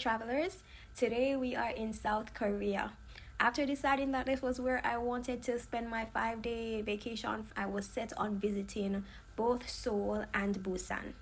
travelers. Today we are in South Korea. After deciding that this was where I wanted to spend my 5-day vacation, I was set on visiting both Seoul and Busan.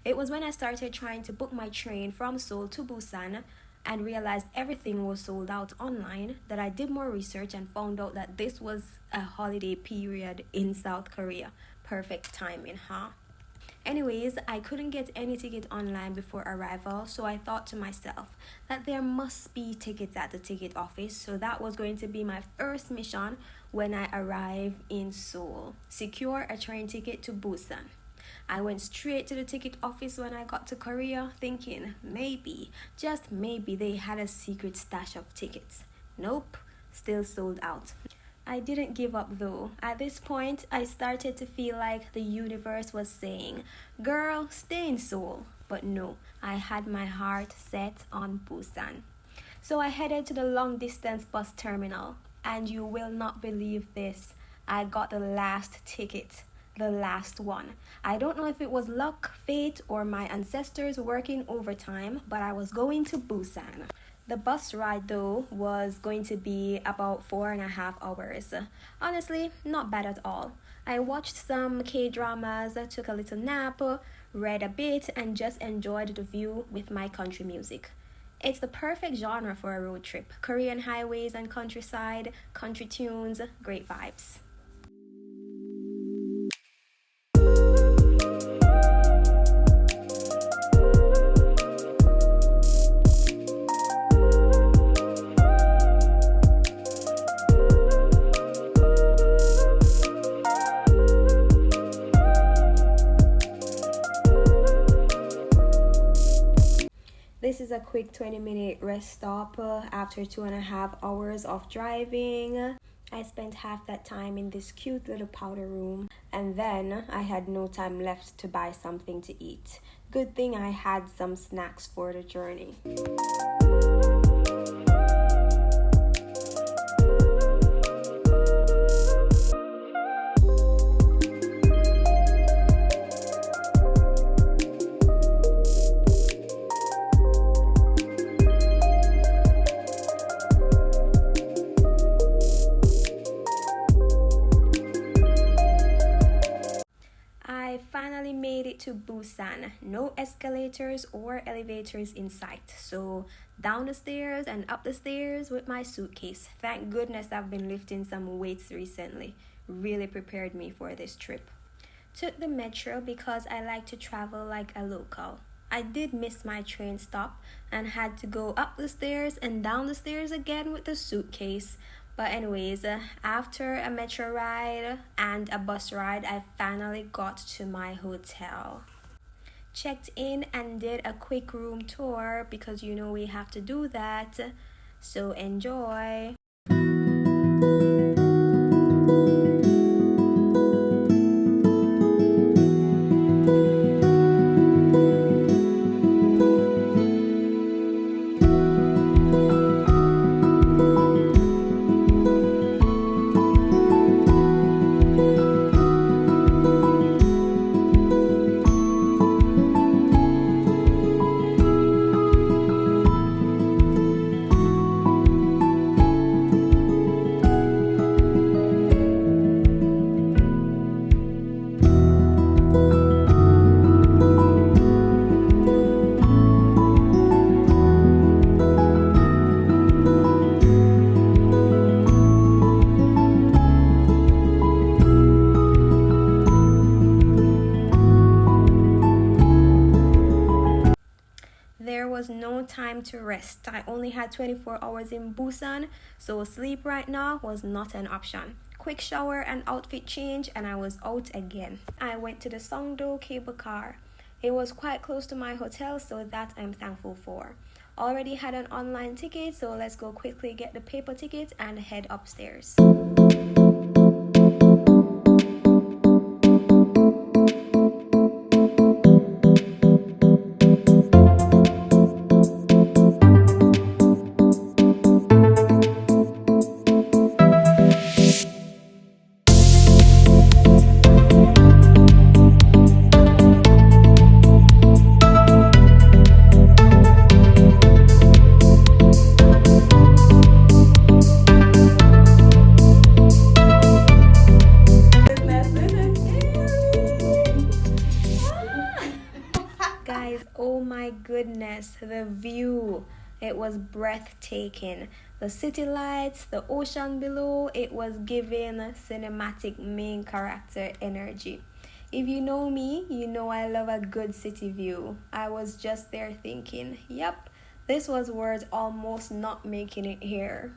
It was when I started trying to book my train from Seoul to Busan and realized everything was sold out online that I did more research and found out that this was a holiday period in South Korea. Perfect timing, huh? Anyways, I couldn't get any ticket online before arrival, so I thought to myself that there must be tickets at the ticket office, so that was going to be my first mission when I arrived in Seoul. Secure a train ticket to Busan. I went straight to the ticket office when I got to Korea, thinking maybe, just maybe, they had a secret stash of tickets. Nope, still sold out. I didn't give up though. At this point, I started to feel like the universe was saying, girl, stay in Seoul. But no, I had my heart set on Busan. So I headed to the long distance bus terminal. And you will not believe this. I got the last ticket. The last one. I don't know if it was luck, fate, or my ancestors working overtime, but I was going to Busan. The bus ride though was going to be about 4.5 hours. Honestly, not bad at all. I watched some K-dramas, took a little nap, read a bit, and just enjoyed the view with my country music. It's the perfect genre for a road trip. Korean highways and countryside, country tunes, great vibes. This is a quick 20-minute rest stop after 2.5 hours of driving. I spent half that time in this cute little powder room, and then I had no time left to buy something to eat. Good thing I had some snacks for the journey. I finally made it to Busan. No escalators or elevators in sight. So down the stairs and up the stairs with my suitcase. Thank goodness I've been lifting some weights recently. Really prepared me for this trip. Took the metro because I like to travel like a local. I did miss my train stop and had to go up the stairs and down the stairs again with the suitcase. But anyways, after a metro ride and a bus ride, I finally got to my hotel. Checked in and did a quick room tour because you know we have to do that. So enjoy! There was no time to rest. I only had 24 hours in Busan, so sleep right now was not an option. Quick shower and outfit change and I was out again. I went to the Songdo Cable Car. It was quite close to my hotel, so that I'm thankful for. Already had an online ticket, so let's go quickly get the paper ticket and head upstairs. goodness, the view. It was breathtaking. The city lights, the ocean below, it was giving cinematic main character energy. If you know me, you know I love a good city view. I was just there thinking, yep, this was worth almost not making it here.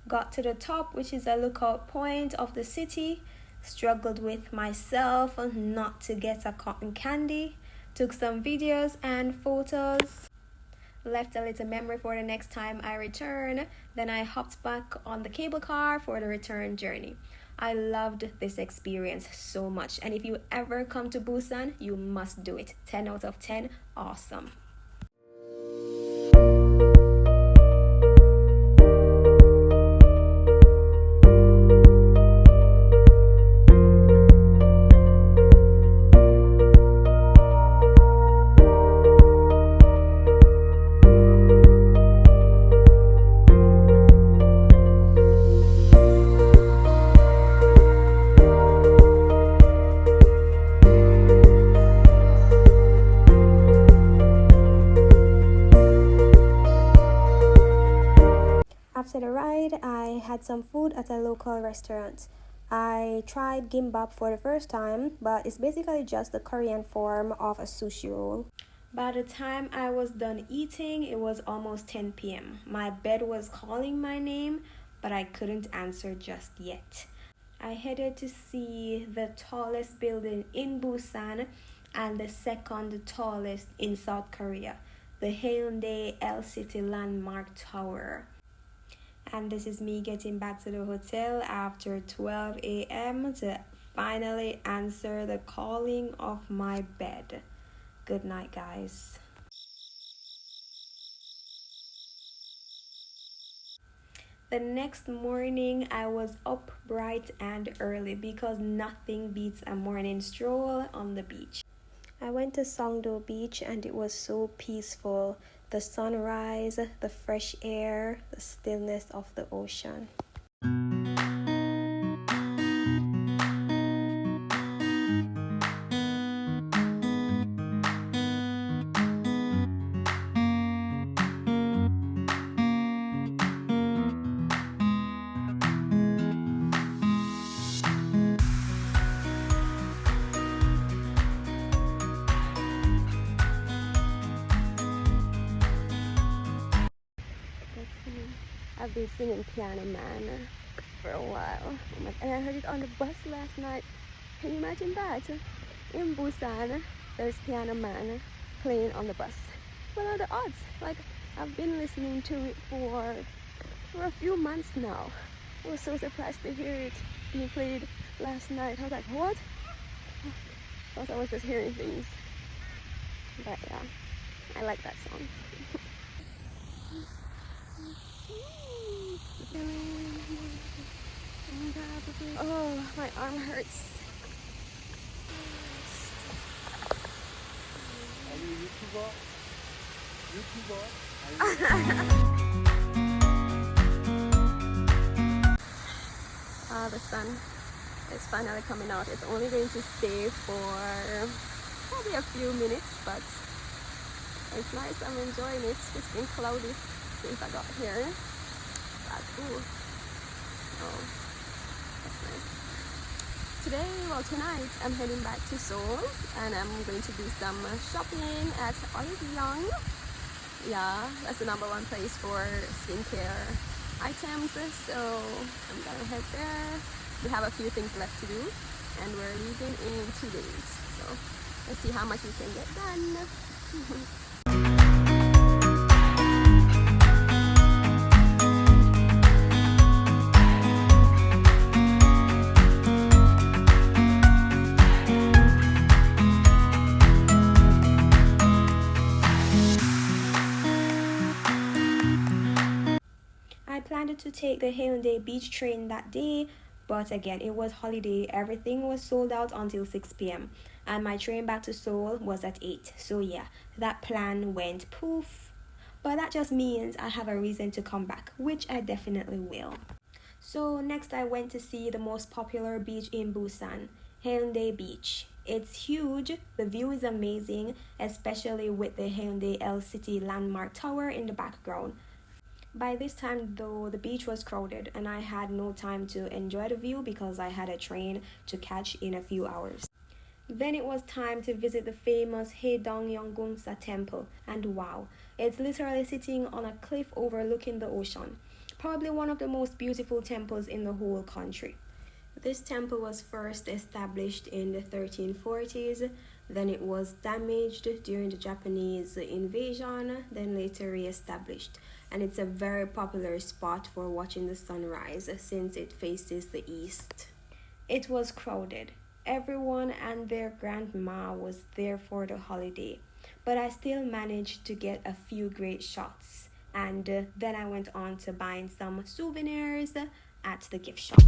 Got to the top, which is a lookout point of the city. Struggled with myself not to get a cotton candy. Took some videos and photos. Left a little memory for the next time I return. Then I hopped back on the cable car for the return journey. I loved this experience so much, and if you ever come to Busan, you must do it. 10 out of 10, awesome. After the ride, I had some food at a local restaurant. I tried gimbap for the first time, but it's basically just the Korean form of a sushi roll. By the time I was done eating, it was almost 10 p.m. My bed was calling my name, but I couldn't answer just yet. I headed to see the tallest building in Busan and the second tallest in South Korea, the Haeundae City Landmark Tower. And this is me getting back to the hotel after 12 a.m. to finally answer the calling of my bed. Good night, guys. The next morning, I was up bright and early because nothing beats a morning stroll on the beach. I went to Songdo Beach and it was so peaceful. The sunrise, the fresh air, the stillness of the ocean. I've been singing Piano Man for a while, and I heard it on the bus last night. Can you imagine that? In Busan, there's Piano Man playing on the bus. What are the odds? Like, I've been listening to it for a few months now. I was so surprised to hear it being played last night. I was like, what? I thought I was just hearing things. But yeah, I like that song. Oh, my arm hurts. The sun is finally coming out. It's only going to stay for probably a few minutes, but it's nice. I'm enjoying it. It's been cloudy since I got here. But ooh, oh, that's nice. Tonight I'm heading back to Seoul and I'm going to do some shopping at Haedong. Yeah, that's the number one place for skincare items, so I'm gonna head there. We have a few things left to do and we're leaving in 2 days, so let's see how much we can get done. I planned to take the Haeundae Beach train that day, but again, it was holiday. Everything was sold out until 6 p.m. and my train back to Seoul was at 8. So yeah, that plan went poof. But that just means I have a reason to come back, which I definitely will. So next I went to see the most popular beach in Busan, Haeundae Beach. It's huge, the view is amazing, especially with the Haeundae L City landmark tower in the background. By this time though, the beach was crowded and I had no time to enjoy the view because I had a train to catch in a few hours. Then it was time to visit the famous Haedong Yonggungsa Temple, and wow, it's literally sitting on a cliff overlooking the ocean. Probably one of the most beautiful temples in the whole country. This temple was first established in the 1340s, then it was damaged during the Japanese invasion, then later re-established. And it's a very popular spot for watching the sunrise since it faces the east. It was crowded. Everyone and their grandma was there for the holiday, but I still managed to get a few great shots. And then I went on to buying some souvenirs at the gift shop.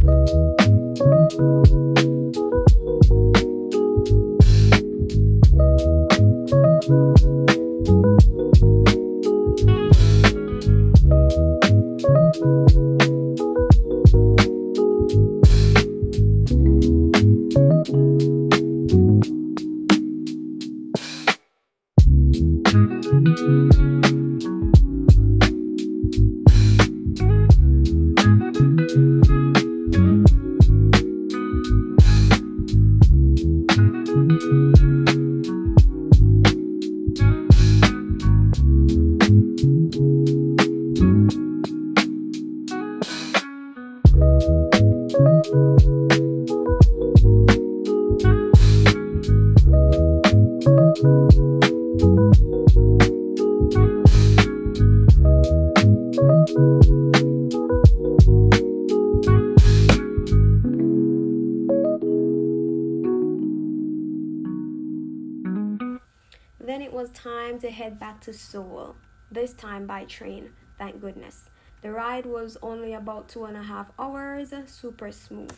Then it was time to head back to Seoul, this time by train, thank goodness. The ride was only about 2.5 hours, super smooth.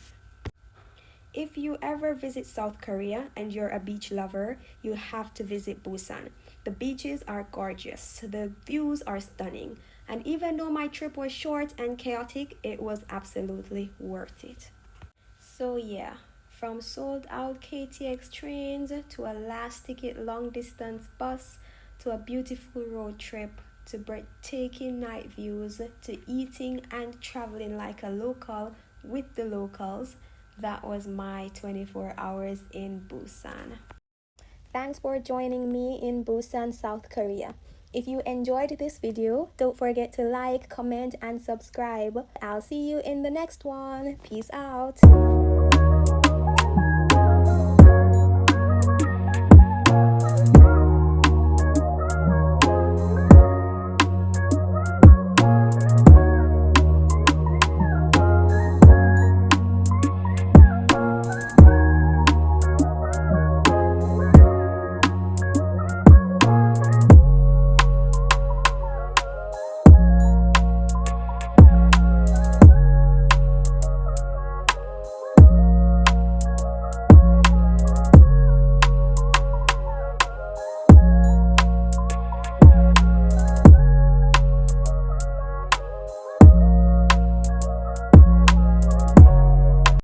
If you ever visit South Korea and you're a beach lover, you have to visit Busan. The beaches are gorgeous, the views are stunning, and even though my trip was short and chaotic, it was absolutely worth it. So yeah, from sold out KTX trains to a last ticket long distance bus to a beautiful road trip to breathtaking night views to eating and traveling like a local with the locals, that was my 24 hours in Busan. Thanks for joining me in Busan, South Korea. If you enjoyed this video, don't forget to like, comment, and subscribe. I'll see you in the next one. Peace out.